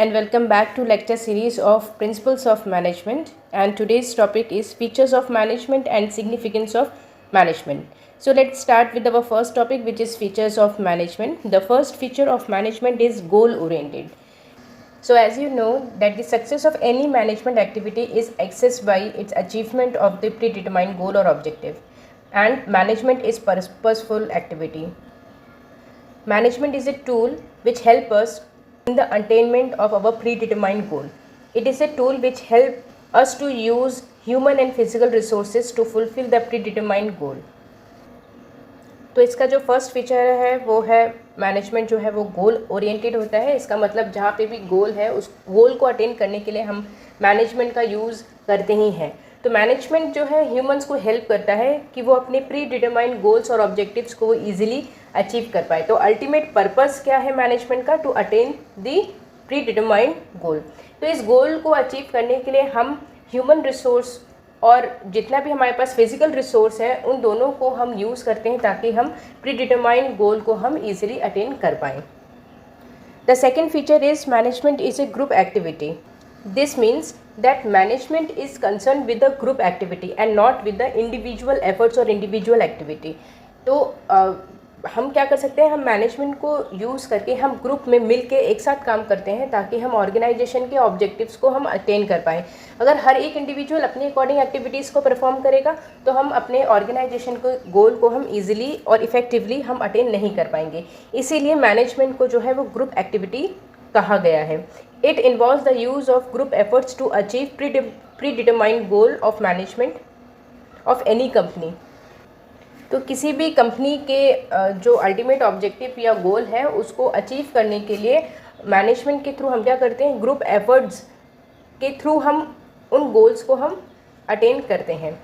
and welcome back to lecture series of Principles of Management, and today's topic is Features of Management and Significance of Management. So let's start with our first topic, which is Features of Management. The first feature of management is goal oriented. So as you know that the success of any management activity is assessed by its achievement of the predetermined goal or objective, and management is purposeful activity. Management is a tool which helps us in the attainment of our predetermined goal. It is a tool which helps us to use human and physical resources to fulfill the predetermined goal. तो इसका जो first feature है वो है management जो है वो goal oriented होता है। इसका मतलब जहाँ पे भी गोल है उस गोल को अटेन करने के लिए हम मैनेजमेंट का यूज़ करते ही हैं। तो मैनेजमेंट जो है ह्यूमंस को हेल्प करता है कि वो अपने प्री डिटरमाइंड गोल्स और ऑब्जेक्टिव्स को ईजिली अचीव कर पाए। तो अल्टीमेट पर्पस क्या है मैनेजमेंट का? To attain the predetermined goal. तो इस गोल को अचीव करने के लिए हम ह्यूमन रिसोर्स और जितना भी हमारे पास फिजिकल रिसोर्स है उन दोनों को हम यूज़ करते हैं ताकि हम प्री डिटरमाइंड गोल को हम ईजिली अटेन कर पाएँ। The second feature is management is a group activity. This means that management is concerned with the group activity and not with the individual efforts or individual activity. तो हम क्या कर सकते हैं, हम मैनेजमेंट को यूज़ करके हम ग्रुप में मिल के एक साथ काम करते हैं ताकि हम ऑर्गेनाइजेशन के ऑब्जेक्टिव्स को हम अटेन कर पाएँ। अगर हर एक इंडिविजुअल अपने अकॉर्डिंग एक्टिविटीज़ को परफॉर्म करेगा तो हम अपने ऑर्गेनाइजेशन को गोल को हम ईजिली और इफ़ेक्टिवली हम अटेन नहीं कर पाएंगे। इसीलिए मैनेजमेंट को जो है वो ग्रुप एक्टिविटी कहा गया है। It involves the use of group efforts to achieve predetermined goal of management of any company. तो किसी भी कंपनी के जो अल्टीमेट ऑब्जेक्टिव या गोल है उसको अचीव करने के लिए मैनेजमेंट के थ्रू हम क्या करते हैं, ग्रुप एफर्ट्स के थ्रू हम उन गोल्स को हम अटेन करते हैं।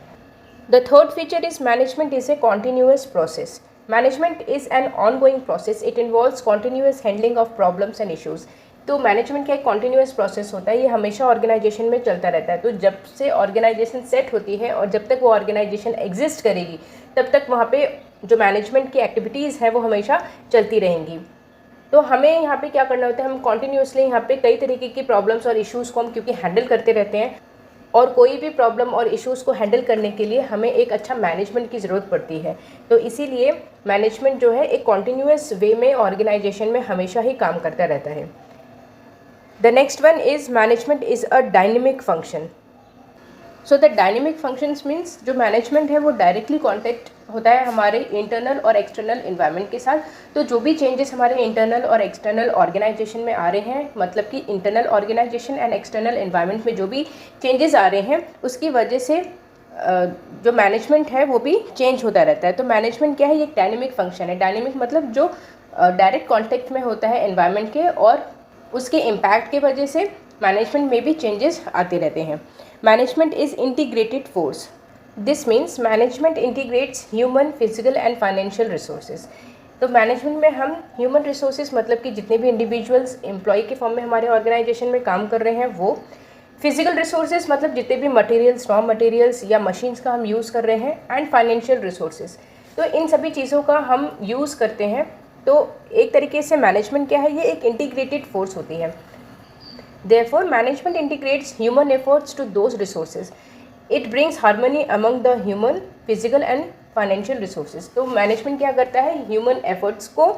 The third feature is management is a continuous process. Management is an ongoing process. It involves continuous handling of problems and issues. तो मैनेजमेंट का एक कॉन्टीन्यूअस प्रोसेस होता है, ये हमेशा ऑर्गेनाइजेशन में चलता रहता है। तो जब से ऑर्गेनाइजेशन सेट होती है और जब तक वो ऑर्गेनाइजेशन एग्जिस्ट करेगी तब तक वहाँ पे जो मैनेजमेंट की एक्टिविटीज़ है वो हमेशा चलती रहेंगी। तो हमें यहाँ पे क्या करना होता है, हम कॉन्टीन्यूसली यहाँ पे कई तरीके की प्रॉब्लम्स और इश्यूज़ को हम क्योंकि हैंडल करते रहते हैं और कोई भी प्रॉब्लम और इश्यूज़ को हैंडल करने के लिए हमें एक अच्छा मैनेजमेंट की ज़रूरत पड़ती है। तो इसीलिए मैनेजमेंट जो है एक कॉन्टीन्यूअस वे में ऑर्गेनाइजेशन में हमेशा ही काम करता रहता है। The next one is management is a dynamic function. So the dynamic functions means जो management है वो directly contact होता है हमारे internal और external environment के साथ। तो जो भी changes हमारे internal और external organization में आ रहे हैं, मतलब कि internal organization and external environment में जो भी changes आ रहे हैं उसकी वजह से जो मैनेजमेंट है वो भी चेंज होता रहता है। तो मैनेजमेंट क्या है, ये एक डायनेमिक फंक्शन है। डायनेमिक मतलब जो डायरेक्ट कॉन्टेक्ट में होता है एनवायरनमेंट के और उसके इम्पैक्ट की वजह से मैनेजमेंट में भी चेंजेस आते रहते हैं। Management is integrated force. This means management integrates human, physical and financial resources. तो मैनेजमेंट में हम ह्यूमन रिसोर्सेज मतलब कि जितने भी इंडिविजुअल्स एम्प्लॉय के फॉर्म में हमारे ऑर्गेनाइजेशन में काम कर रहे हैं वो, फिजिकल रिसोर्सेज मतलब जितने भी मटेरियल्स, रॉ मटेरियल्स या मशीन्स का हम यूज़ कर रहे हैं, एंड फाइनेंशियल रिसोर्सेज। तो इन सभी चीज़ों का हम यूज़ करते हैं। तो एक तरीके से मैनेजमेंट क्या है, ये एक इंटीग्रेटेड फोर्स होती है। Therefore management integrates human efforts to those resources. It brings harmony among the human, physical and financial resources. तो मैनेजमेंट क्या करता है, ह्यूमन एफर्ट्स को,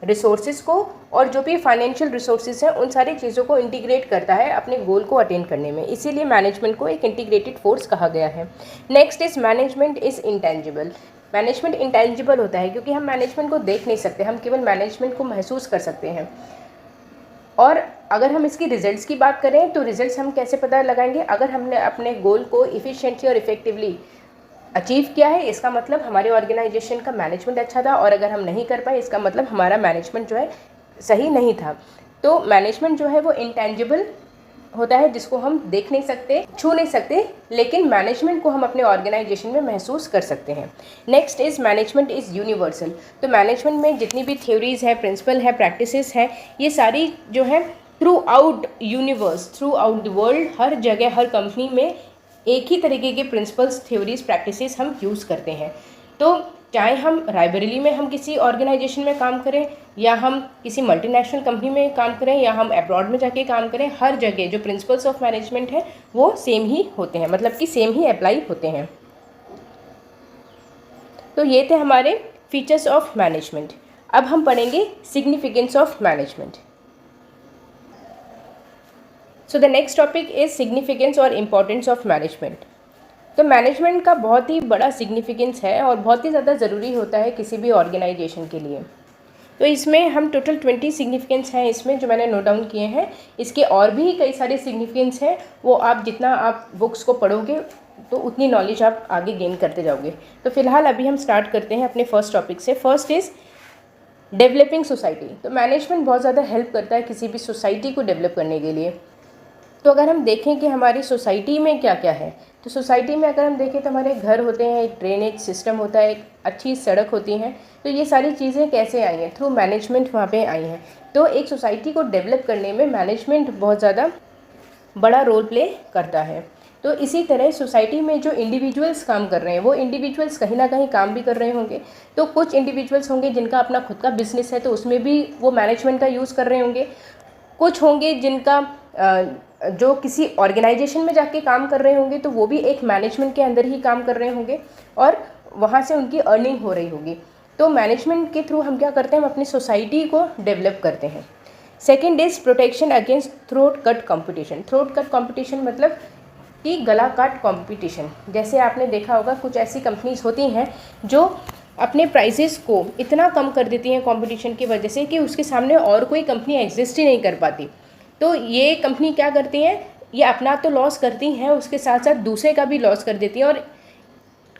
रिसोर्सेज को और जो भी फाइनेंशियल रिसोर्सेज हैं उन सारी चीज़ों को इंटीग्रेट करता है अपने गोल को अटेन करने में। इसीलिए मैनेजमेंट को एक इंटीग्रेटेड फोर्स कहा गया है। Next is management is intangible. Management intangible होता है क्योंकि हम मैनेजमेंट को देख नहीं सकते, हम केवल मैनेजमेंट को महसूस कर सकते हैं। और अगर हम इसकी रिजल्ट्स की बात करें तो रिजल्ट्स हम कैसे पता लगाएंगे, अगर हमने अपने गोल को इफ़िशिएंटली और इफ़ेक्टिवली अचीव किया है इसका मतलब हमारे ऑर्गेनाइजेशन का मैनेजमेंट अच्छा था, और अगर हम नहीं कर पाए इसका मतलब हमारा मैनेजमेंट जो है सही नहीं था। तो मैनेजमेंट जो है वो इंटेंजिबल होता है जिसको हम देख नहीं सकते, छू नहीं सकते, लेकिन मैनेजमेंट को हम अपने ऑर्गेनाइजेशन में महसूस कर सकते हैं। Next is management is universal. तो मैनेजमेंट में जितनी भी थ्योरीज़ है, प्रिंसिपल है, प्रैक्टिसेस है, ये सारी जो है throughout universe, throughout the world, हर जगह हर कंपनी में एक ही तरीके के प्रिंसिपल्स, थ्योरीज, प्रैक्टिसेस हम यूज़ करते हैं। तो चाहे हम रायबरेली में हम किसी ऑर्गेनाइजेशन में काम करें, या हम किसी मल्टीनेशनल कंपनी में काम करें, या हम अब्रॉड में जाके काम करें, हर जगह जो प्रिंसिपल्स ऑफ मैनेजमेंट है वो सेम ही होते हैं, मतलब कि सेम ही अप्लाई होते हैं। तो ये थे हमारे फीचर्स ऑफ मैनेजमेंट। अब हम पढ़ेंगे significance of management. So the next topic is significance और इम्पोर्टेंस ऑफ मैनेजमेंट। तो मैनेजमेंट का बहुत ही बड़ा सिग्निफिकेंस है और बहुत ही ज़्यादा ज़रूरी होता है किसी भी ऑर्गेनाइजेशन के लिए। तो इसमें हम टोटल 20 सिग्निफिकेंस हैं इसमें जो मैंने नोट डाउन किए हैं। इसके और भी कई सारे सिग्निफिकेंस हैं, वो आप जितना आप बुक्स को पढ़ोगे तो उतनी नॉलेज आप आगे गेन करते जाओगे। तो फिलहाल अभी हम स्टार्ट करते हैं अपने फर्स्ट टॉपिक से। First is developing society. तो मैनेजमेंट बहुत ज़्यादा हेल्प करता है किसी भी सोसाइटी को डेवलप करने के लिए। तो अगर हम देखें कि हमारी सोसाइटी में क्या क्या है, तो सोसाइटी में अगर हम देखें तो हमारे घर होते हैं, एक ड्रेनेज सिस्टम होता है, एक अच्छी सड़क होती हैं। तो ये सारी चीज़ें कैसे आई हैं? थ्रू मैनेजमेंट वहाँ पे आई हैं। तो एक सोसाइटी को डेवलप करने में मैनेजमेंट बहुत ज़्यादा बड़ा रोल प्ले करता है। तो इसी तरह सोसाइटी में जो इंडिविजुअल्स काम कर रहे हैं, वो इंडिविजुअल्स कहीं ना कहीं काम भी कर रहे होंगे। तो कुछ इंडिविजुअल्स होंगे जिनका अपना खुद का बिजनेस है, तो उसमें भी वो मैनेजमेंट का यूज़ कर रहे होंगे। कुछ होंगे जिनका जो किसी ऑर्गेनाइजेशन में जाके काम कर रहे होंगे, तो वो भी एक मैनेजमेंट के अंदर ही काम कर रहे होंगे और वहाँ से उनकी अर्निंग हो रही होगी। तो मैनेजमेंट के थ्रू हम क्या करते हैं? हम अपनी सोसाइटी को डेवलप करते हैं। Second is protection against throat cut competition. Throat cut competition मतलब कि गला काट कॉम्पिटिशन। जैसे आपने देखा होगा कुछ ऐसी कंपनीज होती हैं जो अपने प्राइसेस को इतना कम कर देती हैं कंपटीशन की वजह से कि उसके सामने और कोई कंपनी एग्जिस्ट ही नहीं कर पाती। तो ये कंपनी क्या करती हैं? ये अपना तो लॉस करती हैं, उसके साथ साथ दूसरे का भी लॉस कर देती हैं और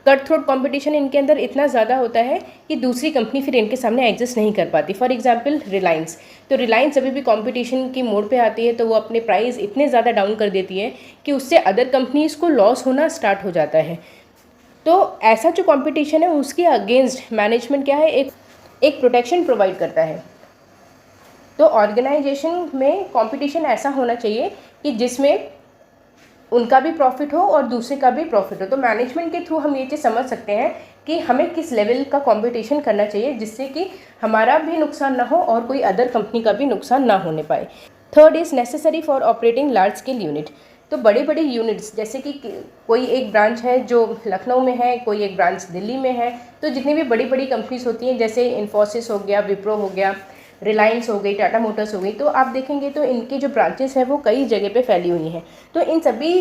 कट थ्रोट कॉम्पिटिशन इनके अंदर इतना ज़्यादा होता है कि दूसरी कंपनी फिर इनके सामने एग्जिस्ट नहीं कर पाती। For example Reliance. तो रिलायंस अभी भी कंपटीशन की मोड़ पे आती है तो वो अपने प्राइस इतने ज़्यादा डाउन कर देती है कि उससे अदर कंपनीज़ को लॉस होना स्टार्ट हो जाता है। तो ऐसा जो कंपटीशन है उसके अगेंस्ट मैनेजमेंट क्या है? एक प्रोटेक्शन प्रोवाइड करता है। तो ऑर्गेनाइजेशन में कंपटीशन ऐसा होना चाहिए कि जिसमें उनका भी प्रॉफिट हो और दूसरे का भी प्रॉफिट हो। तो मैनेजमेंट के थ्रू हम ये चीज़ समझ सकते हैं कि हमें किस लेवल का कंपटीशन करना चाहिए जिससे कि हमारा भी नुकसान ना हो और कोई अदर कंपनी का भी नुकसान ना होने पाए। Third is necessary for operating large scale unit. तो बड़ी बड़ी यूनिट्स, जैसे कि कोई एक ब्रांच है जो लखनऊ में है, कोई एक ब्रांच दिल्ली में है, तो जितनी भी बड़ी बड़ी कंपनीज होती हैं जैसे इन्फोसिस हो गया, विप्रो हो गया, रिलायंस हो गई, टाटा मोटर्स हो गई, तो आप देखेंगे तो इनकी जो ब्रांचेस हैं वो कई जगह पे फैली हुई हैं। तो इन सभी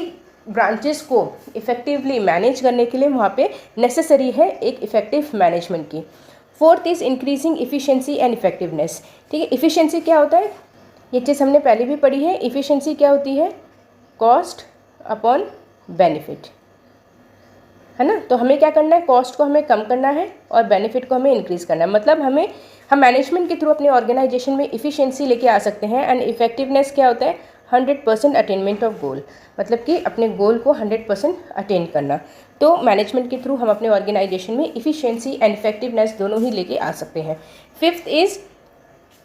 ब्रांचेस को इफ़ेक्टिवली मैनेज करने के लिए वहाँ पे नेसेसरी है एक इफ़ेक्टिव मैनेजमेंट की। Fourth is increasing efficiency and effectiveness. ठीक है, इफ़िशिएंसी क्या होता है? ये चीज़ हमने पहले भी पढ़ी है। इफ़िशिएंसी क्या होती है? कॉस्ट अपॉन बेनिफिट, है ना। तो हमें क्या करना है? कॉस्ट को हमें कम करना है और बेनिफिट को हमें इंक्रीज़ करना है। मतलब हम मैनेजमेंट के थ्रू अपने ऑर्गेनाइजेशन में इफ़िशिएंसी लेके आ सकते हैं। एंड इफेक्टिवनेस क्या होता है? 100% अटेनमेंट ऑफ गोल, मतलब कि अपने गोल को 100% अटेन करना। तो मैनेजमेंट के थ्रू हम अपने ऑर्गेनाइजेशन में इफ़िशिएंसी एंड इफेक्टिवनेस दोनों ही लेके आ सकते हैं। Fifth is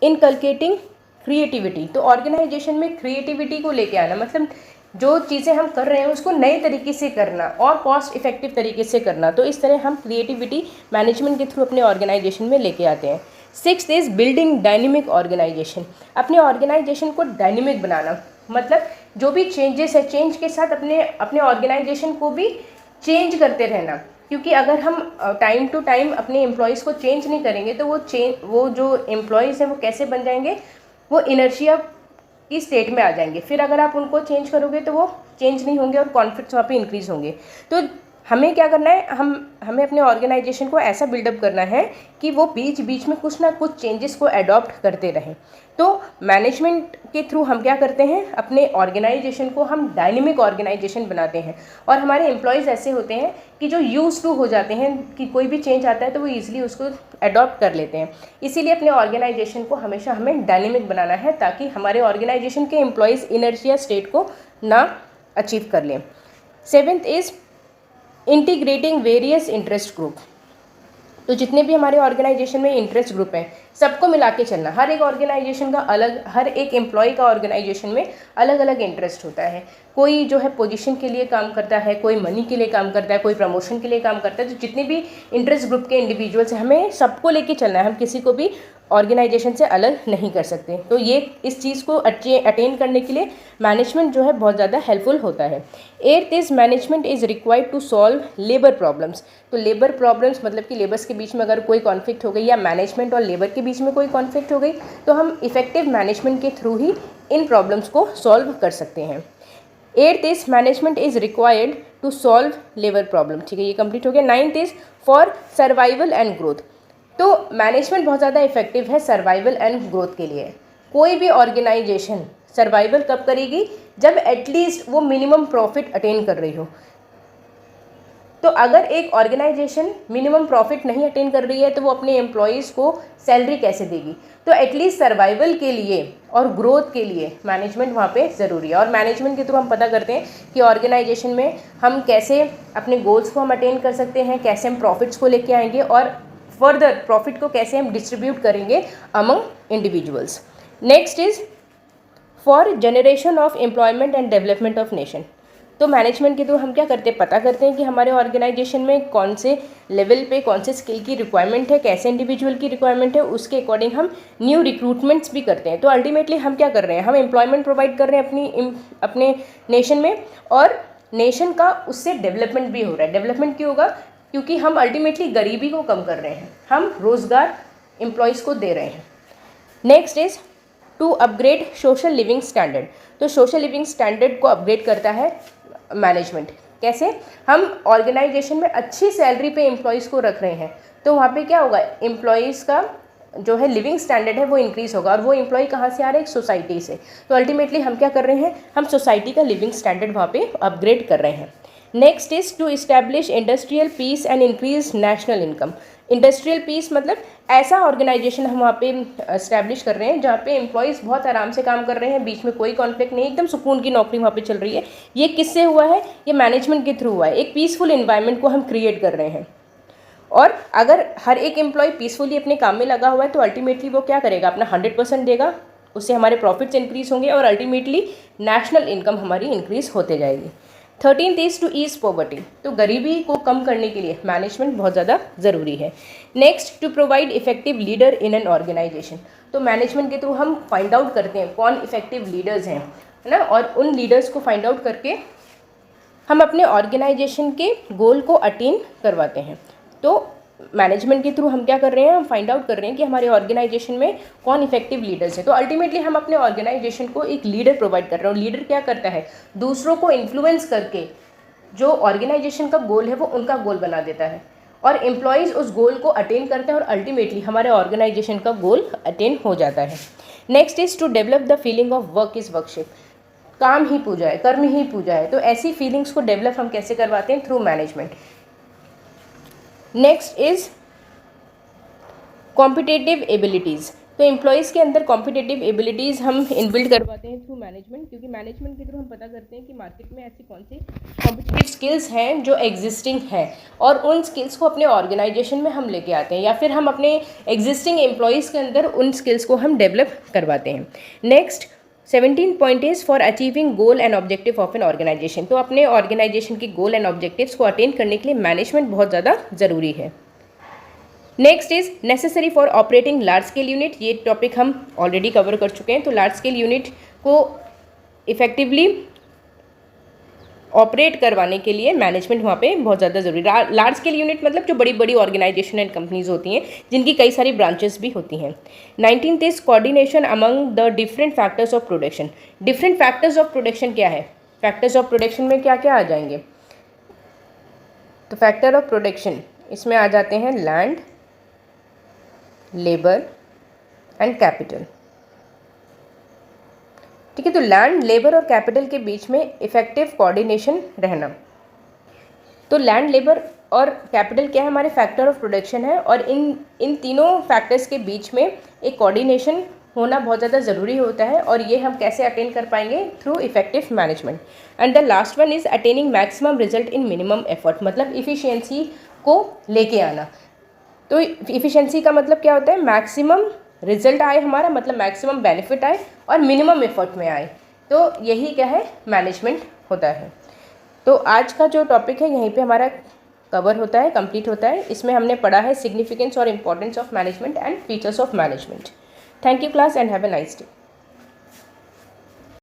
inculcating creativity. तो ऑर्गेनाइजेशन में क्रिएटिविटी को लेके आना, मतलब जो चीज़ें हम कर रहे हैं उसको नए तरीके से करना और कॉस्ट इफेक्टिव तरीके से करना। तो इस तरह हम क्रिएटिविटी मैनेजमेंट के थ्रू अपने ऑर्गेनाइजेशन में लेके आते हैं। Sixth is building dynamic organization. अपने ऑर्गेनाइजेशन को डायनेमिक बनाना, मतलब जो भी चेंजेस है, चेंज के साथ अपने ऑर्गेनाइजेशन को भी चेंज करते रहना। क्योंकि अगर हम टाइम टू टाइम अपने एम्प्लॉयज़ को चेंज नहीं करेंगे तो वो जो एम्प्लॉयज़ हैं वो कैसे बन जाएंगे? वो इनर्शिया की स्टेट में आ जाएंगे। फिर अगर आप उनको चेंज करोगे तो वो चेंज नहीं होंगे और कॉन्फ्लिक्ट्स वहाँ पे इंक्रीज़ होंगे। तो हमें क्या करना है? हमें अपने ऑर्गेनाइजेशन को ऐसा बिल्डअप करना है कि वो बीच बीच में कुछ ना कुछ चेंजेस को अडॉप्ट करते रहें। तो मैनेजमेंट के थ्रू हम क्या करते हैं? अपने ऑर्गेनाइजेशन को हम डायनेमिक ऑर्गेनाइजेशन बनाते हैं। और हमारे एम्प्लॉयज़ ऐसे होते हैं कि जो यूज टू हो जाते हैं कि कोई भी चेंज आता है तो वो ईजिली उसको अडॉप्ट कर लेते हैं। इसीलिए अपने ऑर्गेनाइजेशन को हमेशा हमें डायनेमिक बनाना है ताकि हमारे ऑर्गेनाइजेशन के एम्प्लॉयज़ इनर्शिया स्टेट को ना अचीव कर लें। Seventh is integrating various interest group. तो जितने भी हमारे ऑर्गेनाइजेशन में इंटरेस्ट ग्रुप हैं सबको मिला के चलना। हर एक ऑर्गेनाइजेशन का अलग, हर एक एम्प्लॉय का ऑर्गेनाइजेशन में अलग अलग इंटरेस्ट होता है। कोई जो है पोजीशन के लिए काम करता है, कोई मनी के लिए काम करता है, कोई प्रमोशन के लिए काम करता है। तो जितने भी इंटरेस्ट ग्रुप के इंडिविजुअल्स हैं हमें सबको लेके चलना है, हम किसी को भी ऑर्गेनाइजेशन से अलग नहीं कर सकते। तो ये इस चीज़ को अटेन करने के लिए मैनेजमेंट जो है बहुत ज़्यादा हेल्पफुल होता है। 8th is management is required to solve labour problems. तो लेबर प्रॉब्लम्स मतलब कि लेबर्स के बीच में अगर कोई कॉन्फ्लिक्ट हो गई या मैनेजमेंट और लेबर के बीच में कोई कॉन्फ्लिक्ट हो गई तो हम इफेक्टिव मैनेजमेंट के थ्रू ही इन प्रॉब्लम्स को सॉल्व कर सकते हैं। 8th is management is required to solve labour problem. ठीक है, ये कंप्लीट हो गया। 9th is for survival and growth. तो मैनेजमेंट बहुत ज़्यादा इफेक्टिव है सर्वाइवल एंड ग्रोथ के लिए। कोई भी ऑर्गेनाइजेशन सर्वाइवल कब करेगी, जब एटलीस्ट वो मिनिमम प्रॉफिट अटेन कर रही हो। तो अगर एक ऑर्गेनाइजेशन मिनिमम प्रॉफिट नहीं अटेन कर रही है तो वो अपने एम्प्लॉयज़ को सैलरी कैसे देगी। तो एटलीस्ट सर्वाइवल के लिए और ग्रोथ के लिए मैनेजमेंट वहाँ पे ज़रूरी है। और मैनेजमेंट के थ्रू हम पता करते हैं कि ऑर्गेनाइजेशन में हम कैसे अपने गोल्स को हम अटेन कर सकते हैं, कैसे हम प्रॉफिट्स को लेके आएंगे और फर्दर प्रॉफिट को कैसे हम डिस्ट्रीब्यूट करेंगे among individuals. Next is for generation of employment and development of nation. तो मैनेजमेंट के थ्रू हम क्या करते हैं, पता करते हैं कि हमारे ऑर्गेनाइजेशन में कौन से लेवल पे कौन से स्किल की रिक्वायरमेंट है, कैसे इंडिविजुअल की रिक्वायरमेंट है, उसके अकॉर्डिंग हम न्यू रिक्रूटमेंट्स भी करते हैं। तो अल्टीमेटली हम क्या कर रहे हैं, हम एम्प्लॉयमेंट प्रोवाइड कर रहे हैं अपने नेशन में और नेशन का उससे डेवलपमेंट भी हो रहा है। डेवलपमेंट क्यों होगा, क्योंकि हम अल्टीमेटली गरीबी को कम कर रहे हैं, हम रोज़गार एम्प्लॉयज़ को दे रहे हैं। Next is to upgrade social living standard. तो सोशल लिविंग स्टैंडर्ड को अपग्रेड करता है मैनेजमेंट। कैसे, हम ऑर्गेनाइजेशन में अच्छी सैलरी पे एम्प्लॉयज़ को रख रहे हैं तो वहाँ पे क्या होगा, एम्प्लॉयज़ का जो है लिविंग स्टैंडर्ड है वो इंक्रीज़ होगा। और वो एम्प्लॉय कहाँ से आ रहे हैं, सोसाइटी से। तो अल्टीमेटली हम क्या कर रहे हैं, हम सोसाइटी का लिविंग स्टैंडर्ड वहाँ पे अपग्रेड कर रहे हैं। Next is to establish industrial peace and increase national income. Industrial peace मतलब ऐसा ऑर्गेनाइजेशन हम वहाँ पे इस्टेब्लिश कर रहे हैं जहाँ पे एम्प्लॉयज़ बहुत आराम से काम कर रहे हैं, बीच में कोई कॉन्फ्लिक्ट नहीं, एकदम सुकून की नौकरी वहाँ पे चल रही है। ये किससे हुआ है, ये मैनेजमेंट के थ्रू हुआ है। एक पीसफुल इन्वायरमेंट को हम क्रिएट कर रहे हैं। और अगर हर एक एम्प्लॉय पीसफुली अपने काम में लगा हुआ है तो अल्टीमेटली वो क्या करेगा, अपना 100% देगा, उससे हमारे प्रॉफिट्स इंक्रीज़ होंगे और अल्टीमेटली नेशनल इनकम हमारी इंक्रीज़ होते जाएगी। 13th is to ease poverty. तो गरीबी को कम करने के लिए मैनेजमेंट बहुत ज़्यादा ज़रूरी है। Next, to provide effective leader in an organization. तो मैनेजमेंट के थ्रू हम फाइंड आउट करते हैं कौन इफेक्टिव लीडर्स हैं, है ना, और उन लीडर्स को फाइंड आउट करके हम अपने ऑर्गेनाइजेशन के गोल को अटेन करवाते हैं। तो मैनेजमेंट के थ्रू हम क्या कर रहे हैं, हम फाइंड आउट कर रहे हैं कि हमारे ऑर्गेनाइजेशन में कौन इफेक्टिव लीडर्स हैं। तो अल्टीमेटली हम अपने ऑर्गेनाइजेशन को एक लीडर प्रोवाइड कर रहे हैं। और लीडर क्या करता है, दूसरों को इन्फ्लुएंस करके जो ऑर्गेनाइजेशन का गोल है वो उनका गोल बना देता है और एम्प्लॉयज़ उस गोल को अटेन करते हैं और अल्टीमेटली हमारे ऑर्गेनाइजेशन का गोल अटेन हो जाता है। Next is to develop the feeling of work is workship. काम ही पूजा है, कर्म ही पूजा है। तो ऐसी फीलिंग्स को डेवलप हम कैसे करवाते हैं, through management. Next is competitive abilities. तो एम्प्लॉयज़ के अंदर कॉम्पिटिटिव एबिलिटीज़ हम इनबिल्ड करवाते हैं थ्रू मैनेजमेंट, क्योंकि मैनेजमेंट के थ्रू हम पता करते हैं कि मार्केट में ऐसी कौन सी कॉम्पिटिटिव स्किल्स हैं जो एग्जिस्टिंग हैं और उन स्किल्स को अपने ऑर्गेनाइजेशन में हम लेके आते हैं या फिर हम अपने एग्जिस्टिंग एम्प्लॉयज़ के अंदर उन स्किल्स को हम डेवलप करवाते हैं। Next 17 point is for achieving goal and objective of an organization. तो अपने ऑर्गेनाइजेशन की गोल एंड ऑब्जेक्टिव्स को अटेन करने के लिए मैनेजमेंट बहुत ज़्यादा ज़रूरी है। Next is necessary for operating large scale unit. ये टॉपिक हम ऑलरेडी कवर कर चुके हैं। तो लार्ज स्केल यूनिट को इफेक्टिवली ऑपरेट करवाने के लिए मैनेजमेंट वहाँ पे बहुत ज़्यादा ज़रूरी है। लार्ज स्केल यूनिट मतलब जो बड़ी बड़ी ऑर्गेनाइजेशन एंड कंपनीज होती हैं जिनकी कई सारी ब्रांचेस भी होती हैं। 19th is coordination among the different factors of production. Different factors of production क्या है, फैक्टर्स ऑफ प्रोडक्शन में क्या क्या आ जाएंगे, तो फैक्टर ऑफ प्रोडक्शन इसमें आ जाते हैं लैंड, लेबर एंड कैपिटल। ठीक है, तो लैंड, लेबर और कैपिटल के बीच में इफेक्टिव कोऑर्डिनेशन रहना। तो लैंड, लेबर और कैपिटल क्या है, हमारे फैक्टर ऑफ प्रोडक्शन है और इन तीनों फैक्टर्स के बीच में एक कोऑर्डिनेशन होना बहुत ज़्यादा ज़रूरी होता है और ये हम कैसे अटेन कर पाएंगे, through effective management. And the last one is attaining maximum result in minimum effort, मतलब इफ़िशियंसी को लेके आना। तो इफ़िशेंसी का मतलब क्या होता है, मैक्सिमम रिजल्ट आए हमारा, मतलब मैक्सिमम बेनिफिट आए और मिनिमम एफर्ट में आए, तो यही क्या है, मैनेजमेंट होता है। तो आज का जो टॉपिक है यहीं पे हमारा कवर होता है, कंप्लीट होता है। इसमें हमने पढ़ा है सिग्निफिकेंस और importance of management and features of management. Thank you class and have a nice day.